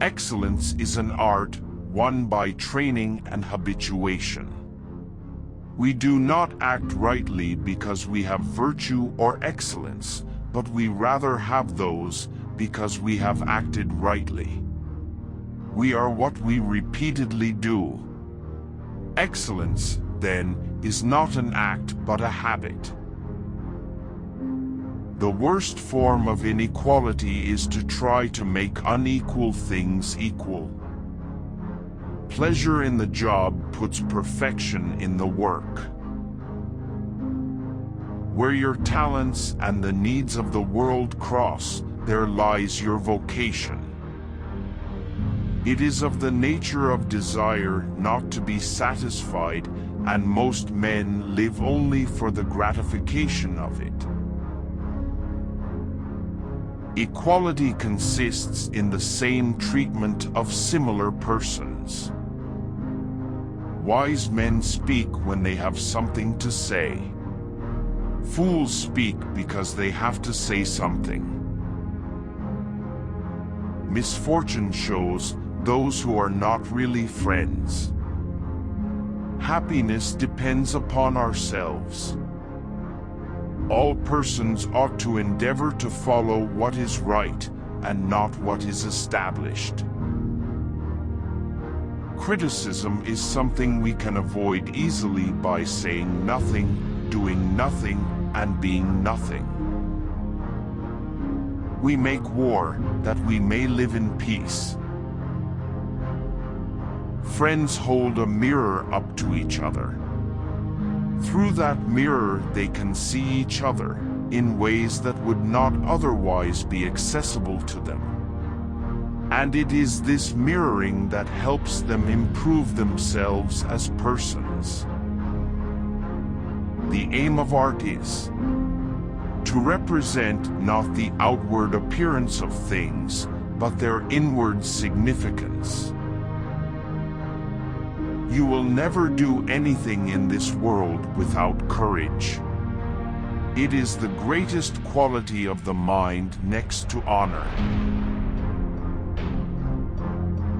Excellence is an art won by training and habituation. We do not act rightly because we have virtue or excellence, but we rather have those because we have acted rightly. We are what we repeatedly do. Excellence, then, is not an act but a habit. The worst form of inequality is to try to make unequal things equal. Pleasure in the job puts perfection in the work. Where your talents and the needs of the world cross, there lies your vocation. It is of the nature of desire not to be satisfied, and most men live only for the gratification of it. Equality consists in the same treatment of similar persons. Wise men speak when they have something to say. Fools speak because they have to say something. Misfortune shows those who are not really friends. Happiness depends upon ourselves. All persons ought to endeavor to follow what is right and not what is established. Criticism is something we can avoid easily by saying nothing, doing nothing, and being nothing. We make war that we may live in peace. Friends hold a mirror up to each other. Through that mirror they can see each other in ways that would not otherwise be accessible to them. And it is this mirroring that helps them improve themselves as persons. The aim of art is to represent not the outward appearance of things, but their inward significance. You will never do anything in this world without courage. It is the greatest quality of the mind next to honor.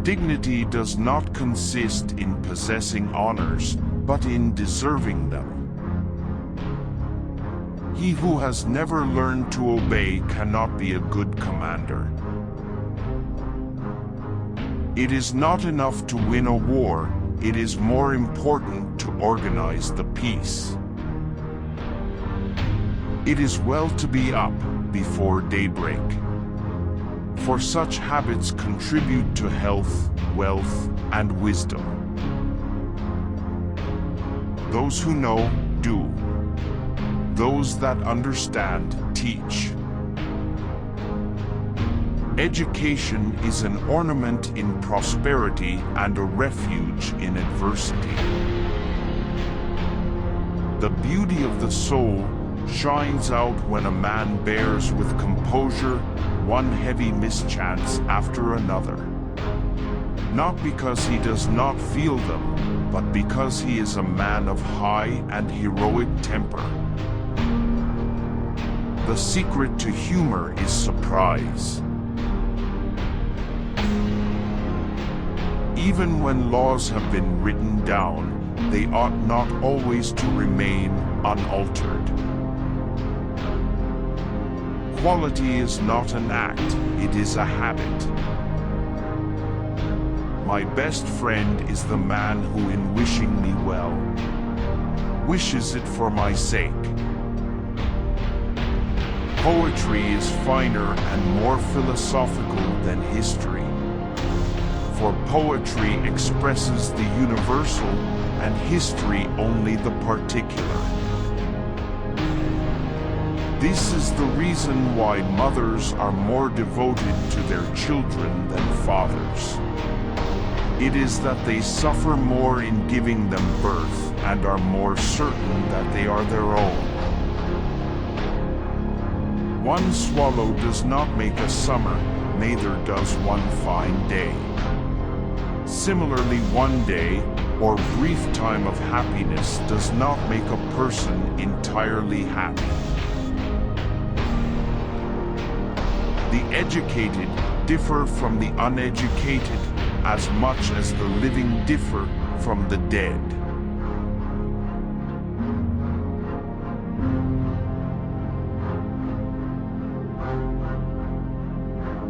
Dignity does not consist in possessing honors, but in deserving them. He who has never learned to obey cannot be a good commander. It is not enough to win a war. It is more important to organize the peace. It is well to be up before daybreak, for such habits contribute to health, wealth, and wisdom. Those who know, do. Those that understand, teach. Education is an ornament in prosperity and a refuge in adversity. The beauty of the soul shines out when a man bears with composure one heavy mischance after another. Not because he does not feel them, but because he is a man of high and heroic temper. The secret to humor is surprise. Even when laws have been written down, they ought not always to remain unaltered. Quality is not an act, it is a habit. My best friend is the man who, in wishing me well, wishes it for my sake. Poetry is finer and more philosophical than history. For poetry expresses the universal, and history only the particular. This is the reason why mothers are more devoted to their children than fathers. It is that they suffer more in giving them birth and are more certain that they are their own. One swallow does not make a summer, neither does one fine day. Similarly, one day, or brief time of happiness does not make a person entirely happy. The educated differ from the uneducated as much as the living differ from the dead.